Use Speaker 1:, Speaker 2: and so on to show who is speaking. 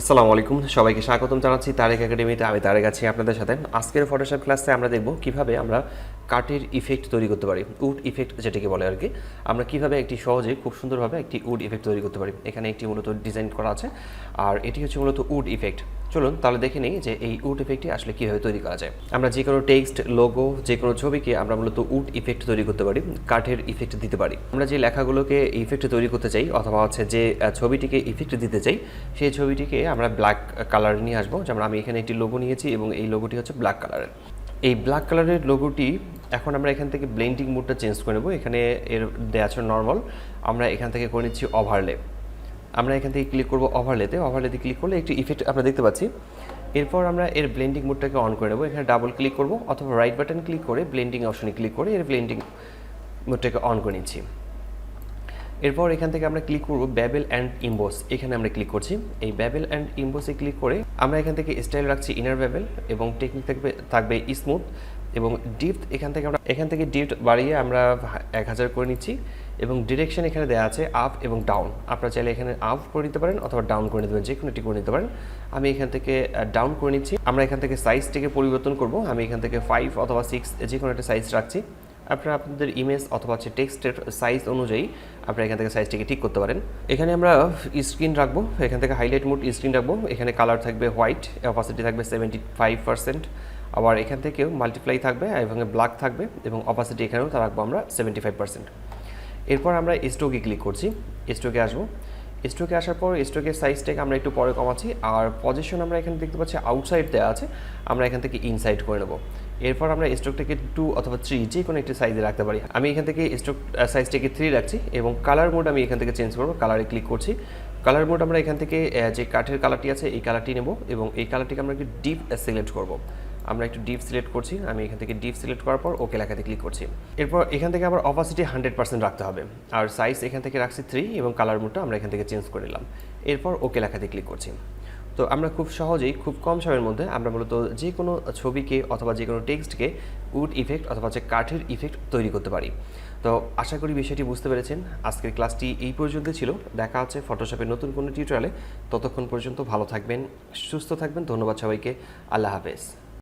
Speaker 1: আসসালামু আলাইকুম, সবাইকে স্বাগতম জানাচ্ছি তারেক একাডেমিতে। আমি তারেক আছি আপনাদের সাথে। আজকের ফটোশপ ক্লাসে আমরা দেখব কিভাবে আমরা কাটের ইফেক্ট তৈরি করতে পারি, উড ইফেক্ট যেটাকে বলে আর কি। আমরা কিভাবে একটি সহজে খুব সুন্দরভাবে একটি উড ইফেক্ট তৈরি করতে পারি। এখানে একটি মূলত ডিজাইন করা আছে, আর এটি হচ্ছে মূলত উড ইফেক্ট। চলুন তাহলে দেখে নিই যে এই উড ইফেক্টটি আসলে কীভাবে তৈরি করা যায়। আমরা যে কোনো টেক্সট, লোগো, যে কোনো ছবিকে আমরা মূলত উড ইফেক্ট তৈরি করতে পারি, কাঠের ইফেক্ট দিতে পারি। আমরা যে লেখাগুলোকে ইফেক্ট তৈরি করতে চাই অথবা হচ্ছে যে ছবিটিকে ইফেক্ট দিতে চাই, সেই ছবিটিকে আমরা ব্ল্যাক কালার নিয়ে আসবো। যেমন আমি এখানে একটি লোগো নিয়েছি এবং এই লোগোটি হচ্ছে ব্ল্যাক কালারের। এই ব্ল্যাক কালারের লোগোটি এখন আমরা এখান থেকে ব্লেন্ডিং মোডটা চেঞ্জ করে নেব। এখানে এর দেওয়া আছে নর্মাল, আমরা এখান থেকে করে নিচ্ছি ওভারলে। আমরা এখান থেকে ক্লিক করব ওভারলেতে ক্লিক করলে একটি ইফেক্ট আমরা দেখতে পাচ্ছি। এরপর আমরা এর ব্লেন্ডিং মোডটাকে অন করে নেব। এখানে ডাবল ক্লিক করব অথবা রাইট বাটন ক্লিক করে ব্লেন্ডিং অপশনে ক্লিক করে এর ব্লেন্ডিং মোডটাকে অন করে নিচ্ছি। এরপর এখান থেকে আমরা ক্লিক করব বেবেল অ্যান্ড ইম্বোস, এখানে আমরা ক্লিক করছি। এই বেবেল অ্যান্ড ইম্বোসে ক্লিক করে আমরা এখান থেকে স্টাইল রাখছি ইনার বেবেল এবং টেকনিক থাকবে স্মুথ এবং ডিপথ। এখান থেকে ডিপথ বাড়িয়ে আমরা 1000 করে নিচ্ছি এবং ডিরেকশন এখানে দেওয়া আছে আপ এবং ডাউন। আপনারা চাইলে এখানে আপ করে নিতে পারেন অথবা ডাউন করে নিতে পারেন, যে কোনো একটি করে নিতে পারেন। আমি এখান থেকে ডাউন করে নিচ্ছি। আমরা এখান থেকে সাইজটিকে পরিবর্তন করব। আমি এখান থেকে 5 অথবা 6 যে কোনো একটা সাইজ রাখছি। আপনারা আপনাদের ইমেজ অথবা হচ্ছে টেক্সটের সাইজ অনুযায়ী আপনারা এখান থেকে সাইজটিকে ঠিক করতে পারেন। এখানে আমরা স্ক্রিন রাখবো, এখান থেকে হাইলাইট মোড স্ক্রিন রাখবো। এখানে কালার থাকবে হোয়াইট, অপাসিটি থাকবে 75%। আবার এখান থেকেও মাল্টিপ্লাই থাকবে এবং ব্ল্যাক থাকবে এবং অপাসিটি এখানেও তা রাখবো আমরা 75%। এরপর আমরা স্ট্রোকে ক্লিক করছি, স্ট্রোকে আসবো। স্ট্রোকে আসার পর স্ট্রোকের সাইজটাকে আমরা একটু পরে কমাচ্ছি। আর পজিশন আমরা এখানে দেখতে পাচ্ছি আউটসাইড দেওয়া আছে, আমরা এখান থেকে ইনসাইড করে নেব। এরপর আমরা স্ট্রোকটাকে 2 অথবা 3 যে কোনো একটি সাইজে রাখতে পারি। আমি এখান থেকে স্ট্রোক সাইজটাকে 3 রাখছি এবং কালার মোড আমি এখান থেকে চেঞ্জ করবো। কালারে ক্লিক করছি। কালার মোড আমরা এখান থেকে যে কাঠের কালারটি আছে এই কালারটি নেব এবং এই কালারটিকে আমরা একটু ডিপ সিলেক্ট করব। আমরা একটু ডিপ সিলেক্ট করছি। আমি এখান থেকে ডিপ সিলেক্ট করার পর ওকে লেখাতে ক্লিক করছি। এরপর এখান থেকে আবার অপাসিটি 100% রাখতে হবে। আর সাইজ এখান থেকে রাখছি 3 এবং কালার মোডটা আমরা এখান থেকে চেঞ্জ করে নিলাম। এরপর ওকে লেখাতে ক্লিক করছি। তো আমরা খুব সহজেই খুব কম সময়ের মধ্যে আমরা মূলত যে কোনো ছবিকে অথবা যে কোনো টেক্সটকে উড ইফেক্ট অথবা হচ্ছে কাঠের ইফেক্ট তৈরি করতে পারি। তো আশা করি বিষয়টি বুঝতে পেরেছেন। আজকের ক্লাসটি এই পর্যন্ত ছিল। দেখা হচ্ছে ফটোশপের নতুন কোনো টিউটোরিয়ালে। ততক্ষণ পর্যন্ত ভালো থাকবেন, সুস্থ থাকবেন। ধন্যবাদ সবাইকে। আল্লাহ হাফেজ।